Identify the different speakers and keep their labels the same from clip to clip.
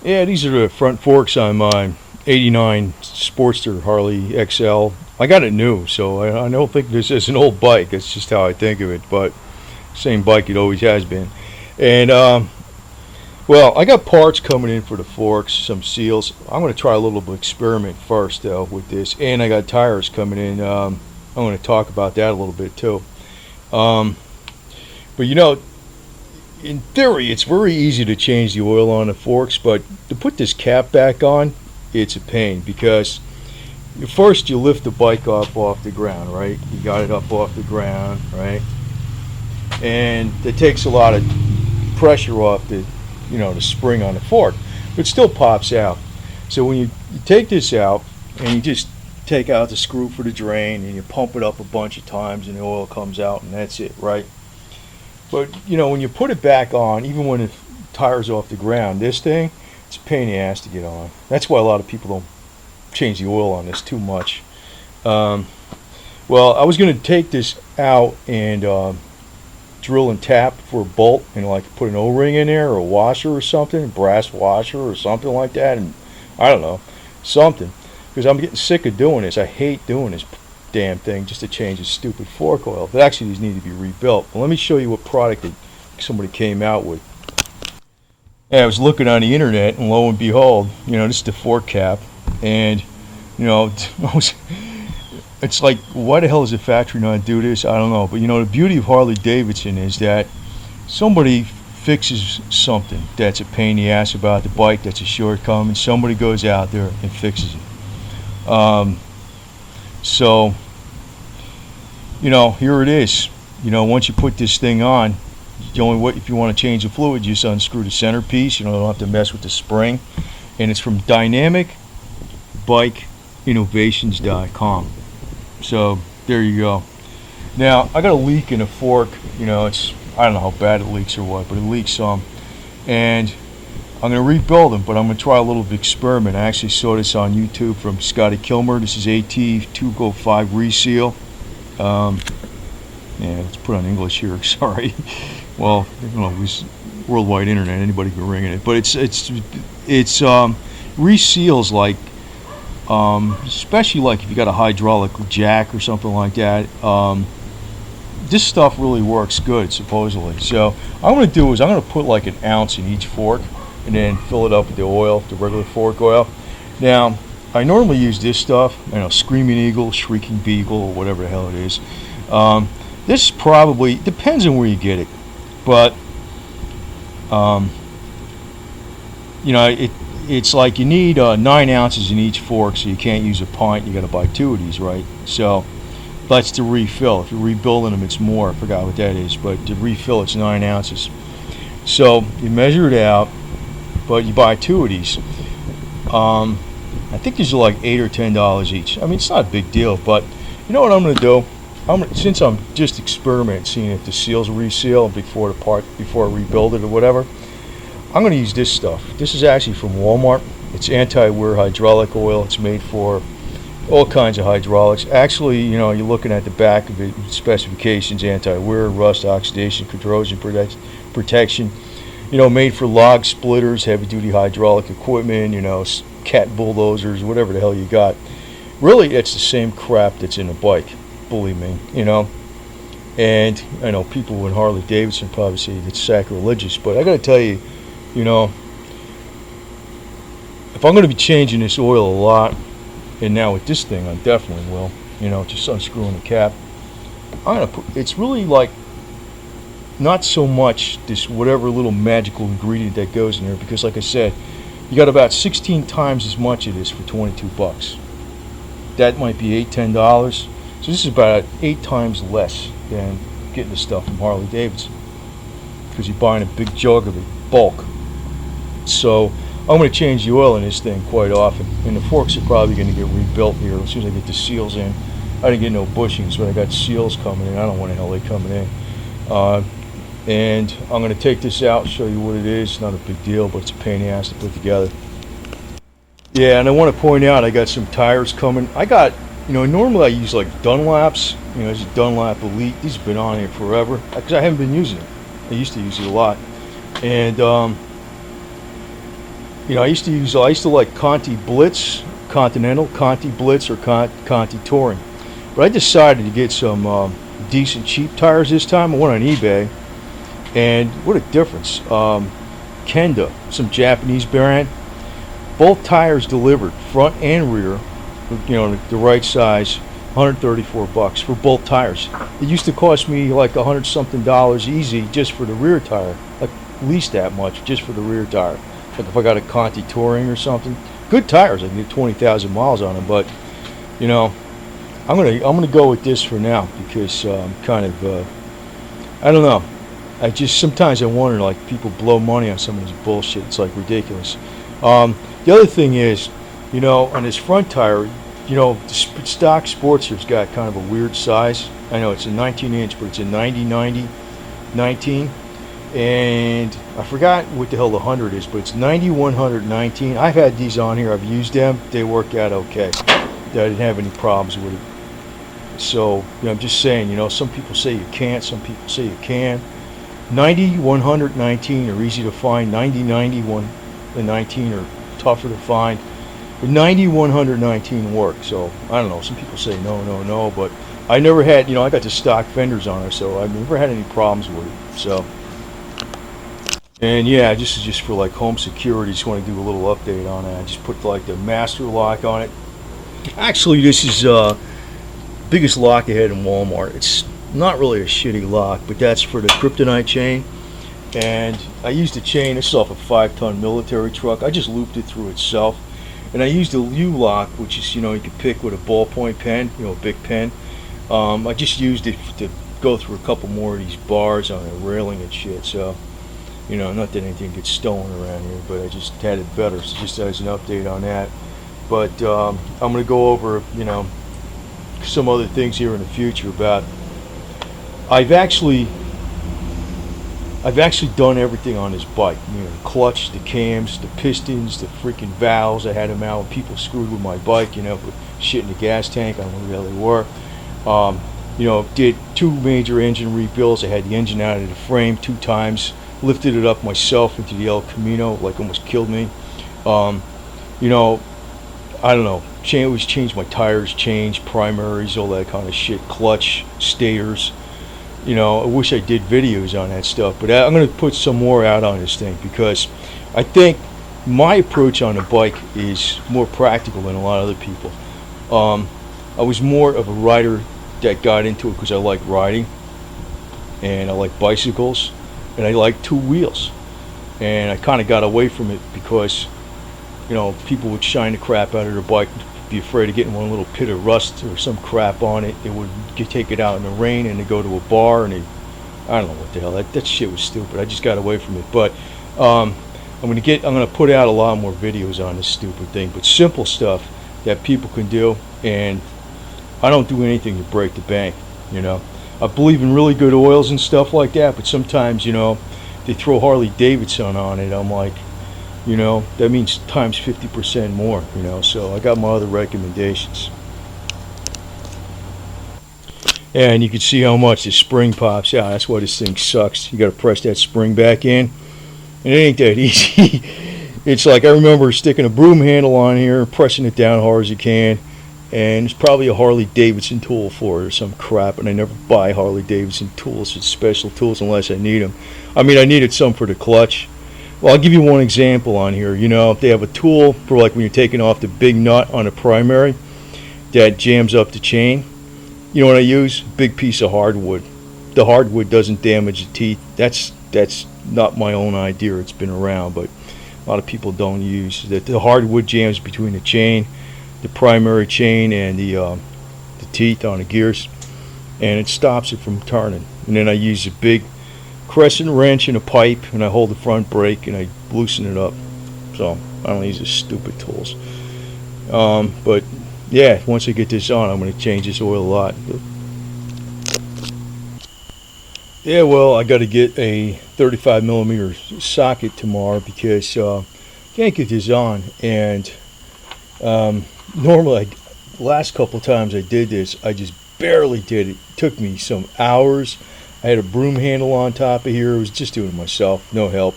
Speaker 1: Yeah, these are the front forks on my '89 Sportster Harley XL. I got it new, so I don't think this is an old bike. That's just how I think of it, but same bike it always has been. And well, I got parts coming in for the forks, some seals. I'm going to try a little bit of experiment first though with this, and I got tires coming in. I'm going to talk about that a little bit too. Um, but in theory, it's very easy to change the oil on the forks, but to put this cap back on, it's a pain because first you lift the bike up off the ground, right? You got it up off the ground, right? And it takes a lot of pressure off the spring on the fork, but it still pops out. So when you take this out and you just take out the screw for the drain and you pump it up a bunch of times and the oil comes out and that's it, right? But when you put it back on, even when the tire's off the ground, this thing, it's a pain in the ass to get on. That's why a lot of people don't change the oil on this too much. Well, I was going to take this out and drill and tap for a bolt and put an O-ring in there or a washer or something, a brass washer or something like that, and I don't know, something, because I'm getting sick of doing this. I hate doing this damn thing just to change the stupid fork oil. But actually these need to be rebuilt. Well, let me show you what product that somebody came out with. Yeah, I was looking on the internet and lo and behold, this is the fork cap, and it's like, why the hell does the factory not do this? I don't know. But the beauty of Harley-Davidson is that somebody fixes something that's a pain in the ass about the bike, that's a shortcoming. Somebody goes out there and fixes it. So, here it is. Once you put this thing on, if you want to change the fluid, you just unscrew the centerpiece. You don't have to mess with the spring. And it's from dynamicbikeinnovations.com. So there you go. Now I got a leak in a fork. I don't know how bad it leaks or what, but it leaks some, and I'm going to rebuild them. But I'm going to try a little experiment. I actually saw this on YouTube from Scotty Kilmer. This is AT205 reseal. Yeah, let's put on English here. Sorry. Well, it's worldwide internet. Anybody can ring it. But it's reseals especially if you got a hydraulic jack or something like that. This stuff really works good, supposedly. So what I'm going to do is I'm going to put an ounce in each fork and then fill it up with the oil, the regular fork oil. Now, I normally use this stuff, Screaming Eagle, Shrieking Beagle, or whatever the hell it is. This probably depends on where you get it, but it's like you need 9 ounces in each fork, so you can't use a pint. You got to buy 2 of these, right? So that's to refill. If you're rebuilding them, it's more. I forgot what that is, but to refill, it's 9 ounces. So you measure it out, but you buy 2 of these. I think these are like $8 or $10 each. I mean, it's not a big deal, but you know what I'm going to do? Since I'm just experimenting, seeing if the seals reseal before I rebuild it or whatever, I'm going to use this stuff. This is actually from Walmart. It's anti-wear hydraulic oil. It's made for all kinds of hydraulics. Actually, you're looking at the back of it, specifications: anti-wear, rust, oxidation, corrosion protection. Made for log splitters, heavy-duty hydraulic equipment. Cat bulldozers, whatever the hell you got. Really, it's the same crap that's in a bike. Believe me, And I know people in Harley-Davidson probably say it's sacrilegious, but I got to tell you, if I'm going to be changing this oil a lot, and now with this thing I definitely will, just unscrewing the cap, I'm going to put, it's really not so much this whatever little magical ingredient that goes in there, because like I said, you got about 16 times as much of this for $22. That might be $8-10. So this is about 8 times less than getting the stuff from Harley-Davidson, because you're buying a big jug of it bulk. So I'm going to change the oil in this thing quite often, and the forks are probably going to get rebuilt here as soon as I get the seals in. I didn't get no bushings, but I got seals coming in. I don't know when the hell they're coming in. And I'm going to take this out and show you what it is. It's not a big deal, but it's a pain in the ass to put together. Yeah, and I want to point out I got some tires coming. I got, normally I use Dunlaps. This is Dunlap Elite. These have been on here forever because I haven't been using it. I used to use it a lot. And, I used to like Conti Blitz, Continental, Conti Blitz, or Conti Touring. But I decided to get some decent cheap tires this time. I went on eBay, and what a difference. Kenda, some Japanese brand, both tires delivered, front and rear, the right size, $134 for both tires. It used to cost me like $100 something easy just for the rear tire, like at least that much just for the rear tire. Like if I got a Conti Touring or something, good tires, I can get 20,000 miles on them. But I'm gonna go with this for now because kind of I don't know. Sometimes I wonder, like, people blow money on some of this bullshit. It's like ridiculous. The other thing is, on this front tire, the stock Sportster's got kind of a weird size. I know it's a 19 inch, but it's a 90-90 19. And I forgot what the hell the 100 is, but it's 90-100-19. I've had these on here. I've used them. They work out okay. I didn't have any problems with it. So, I'm just saying, some people say you can't, some people say you can. 90-100-19 are easy to find. 90-90 and 19 are tougher to find. But 90-100-19 work. So I don't know. Some people say no, but I never had. I got the stock fenders on it, so I've never had any problems with it. So, and yeah, this is just for like home security. Just want to do a little update on it. I just put like the master lock on it. Actually, this is biggest lock I had in Walmart. It's not really a shitty lock, but that's for the kryptonite chain. And I used the chain. This is off a 5-ton military truck. I just looped it through itself, and I used a U-lock, which is you can pick with a ballpoint pen, a big pen. I just used it to go through a couple more of these bars on the railing and shit. So not that anything gets stolen around here, but I just had it better. So just as an update on that. But I'm going to go over some other things here in the future about. I've actually done everything on this bike. The clutch, the cams, the pistons, the freaking valves. I had them out when people screwed with my bike. Put shit in the gas tank. I don't know who the hell they were. Did 2 major engine rebuilds. I had the engine out of the frame 2 times. Lifted it up myself into the El Camino, like almost killed me. I don't know. Changed my tires, changed primaries, all that kind of shit. Clutch, stators. I wish I did videos on that stuff, but I'm going to put some more out on this thing because I think my approach on a bike is more practical than a lot of other people. I was more of a rider that got into it because I like riding, and I like bicycles, and I like 2 wheels. And I kind of got away from it because, people would shine the crap out of their bike, be afraid of getting one little pit of rust or some crap on it. They would take it out in the rain and they go to a bar and I don't know what the hell, that shit was stupid. I just got away from it. But I'm gonna put out a lot more videos on this stupid thing, but simple stuff that people can do, and I don't do anything to break the bank. I believe in really good oils and stuff like that, but sometimes they throw Harley-Davidson on it. I'm like, that means times 50% more, so I got my other recommendations. And you can see how much the spring pops out. That's why this thing sucks. You got to press that spring back in, and it ain't that easy. It's like, I remember sticking a broom handle on here, pressing it down hard as you can, and it's probably a Harley-Davidson tool for it or some crap, and I never buy Harley-Davidson tools. It's special tools unless I need them. I needed some for the clutch. Well, I'll give you one example on here. If they have a tool for like when you're taking off the big nut on a primary that jams up the chain, what I use? Big piece of hardwood. The hardwood doesn't damage the teeth. That's not my own idea. It's been around, but a lot of people don't use that. The hardwood jams between the chain, the primary chain, and the teeth on the gears, and it stops it from turning. And then I use a big crescent wrench and a pipe, and I hold the front brake and I loosen it up. So I don't use the stupid tools. But yeah, once I get this on, I'm going to change this oil a lot. Yeah, well, I got to get a 35 millimeter socket tomorrow because can't get this on. And normally, the last couple times I did this, I just barely did it. It took me some hours. I had a broom handle on top of here. I was just doing it myself, no help.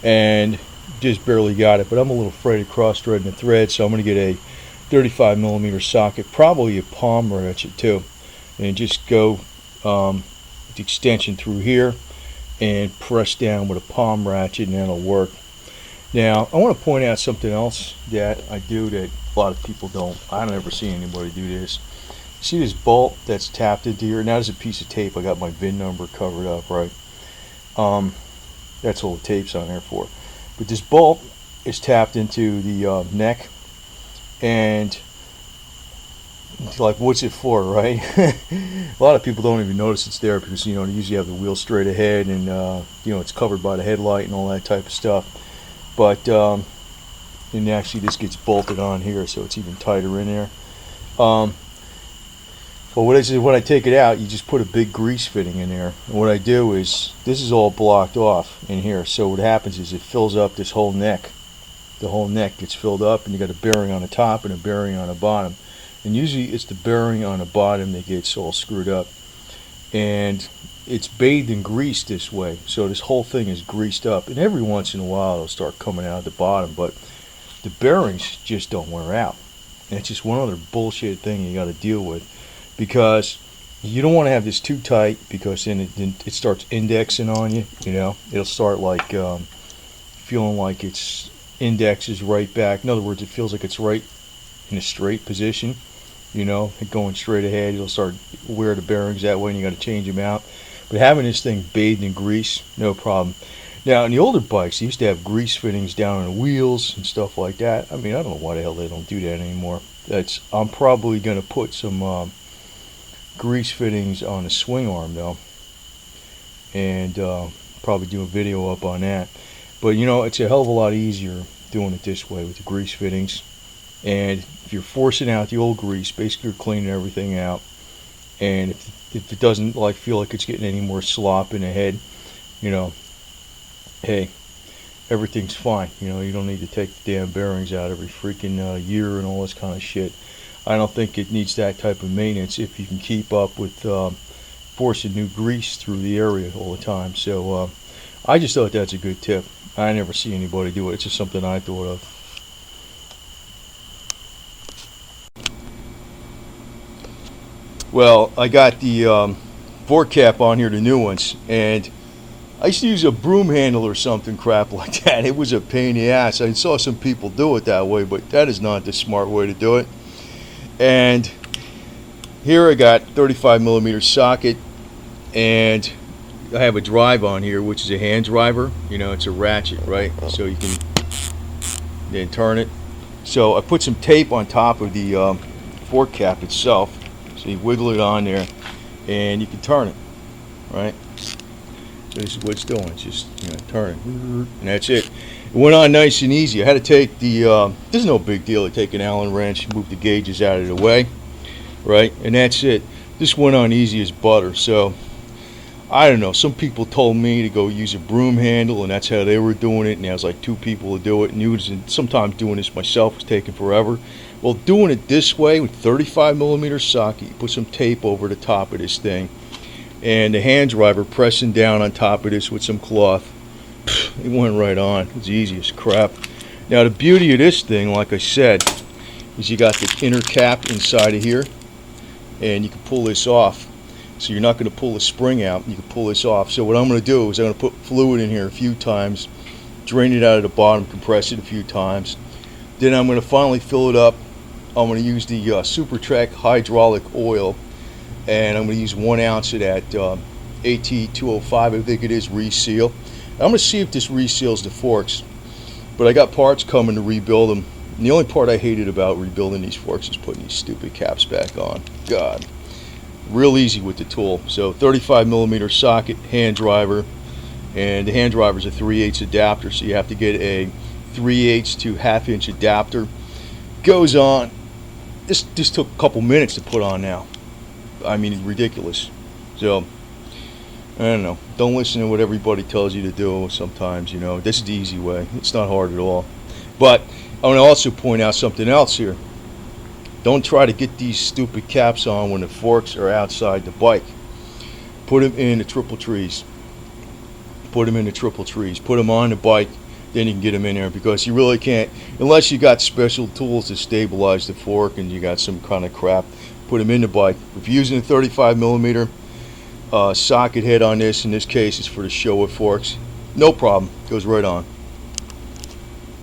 Speaker 1: And just barely got it, but I'm a little afraid of cross-threading the thread, so I'm going to get a 35 millimeter socket, probably a palm ratchet too, and just go the extension through here and press down with a palm ratchet, and that'll work. Now, I want to point out something else that I do that a lot of people don't. I don't ever see anybody do this. See this bolt that's tapped into here? Now there's a piece of tape. I got my VIN number covered up, right? That's all the tape's on there for. But this bolt is tapped into the neck, and like, what's it for, right? A lot of people don't even notice it's there because, you know, they usually have the wheel straight ahead, and you know, it's covered by the headlight and all that type of stuff. But and actually this gets bolted on here, so it's even tighter in there. But when I take it out, you just put a big grease fitting in there. And what I do is, this is all blocked off in here. So what happens is it fills up this whole neck. The whole neck gets filled up, and you got a bearing on the top and a bearing on the bottom. And usually it's the bearing on the bottom that gets all screwed up. And it's bathed in grease this way. So this whole thing is greased up. And every once in a while it'll start coming out at the bottom. But the bearings just don't wear out. And it's just one other bullshit thing you got to deal with. Because you don't want to have this too tight, because then it starts indexing on you. You know, it'll start like feeling like its index is right back. In other words, it feels like it's right in a straight position. You know, going straight ahead, it'll start wear the bearings that way, and you got to change them out. But having this thing bathed in grease, no problem. Now, in the older bikes, they used to have grease fittings down on the wheels and stuff like that. I mean, I don't know why the hell they don't do that anymore. I'm probably going to put some grease fittings on the swing arm though, and probably do a video up on that. But you know, it's a hell of a lot easier doing it this way with the grease fittings. And if you're forcing out the old grease, basically you're cleaning everything out. And if it doesn't feel like it's getting any more slop in the head, you know, hey, everything's fine. You know, you don't need to take the damn bearings out every freaking year and all this kind of shit. I don't think it needs that type of maintenance if you can keep up with forcing new grease through the area all the time. So I just thought that's a good tip. I never see anybody do it. It's just something I thought of. Well, I got the fork cap on here, the new ones, and I used to use a broom handle or something crap like that. It was a pain in the ass. I saw some people do it that way, but that is not the smart way to do it. And here I got 35 millimeter socket, and I have a drive on here, which is a hand driver. You know, it's a ratchet, right? So you can then turn it. So I put some tape on top of the fork cap itself. So you wiggle it on there, and you can turn it, right? So this is what it's doing. It's just, you know, turn it, and that's it. It went on nice and easy. I had to take the, this is no big deal to take an Allen wrench, move the gauges out of the way, right? And that's it. This went on easy as butter. So, I don't know. Some people told me to go use a broom handle, and that's how they were doing it. And there was like 2 people to do it. And sometimes doing this myself was taking forever. Well, doing it this way with 35 millimeter socket, you put some tape over the top of this thing, and the hand driver pressing down on top of this with some cloth. It went right on. It was easy as crap. Now the beauty of this thing, like I said, is you got the inner cap inside of here, and you can pull this off. So you're not going to pull the spring out. You can pull this off. So what I'm going to do is I'm going to put fluid in here a few times, drain it out of the bottom, compress it a few times. Then I'm going to finally fill it up. I'm going to use the Super Trek hydraulic oil, and I'm going to use 1 ounce of that AT205, I think it is, reseal. I'm going to see if this reseals the forks, but I got parts coming to rebuild them. And the only part I hated about rebuilding these forks is putting these stupid caps back on. God, real easy with the tool. So 35 millimeter socket, hand driver, and the hand driver is a 3/8 adapter, so you have to get a 3/8 to 1/2 inch adapter. Goes on. This took a couple minutes to put on now. I mean, it's ridiculous. So I don't know. Don't listen to what everybody tells you to do sometimes, you know. This is the easy way. It's not hard at all. But I want to also point out something else here. Don't try to get these stupid caps on when the forks are outside the bike. Put them in the triple trees. Put them in the triple trees. Put them on the bike. then you can get them in there, because you really can't, unless you got special tools to stabilize the fork and you got some kind of crap, put them in the bike. If you're using a 35 millimeter socket head on this, in this case it's for the Showa forks, no problem, goes right on.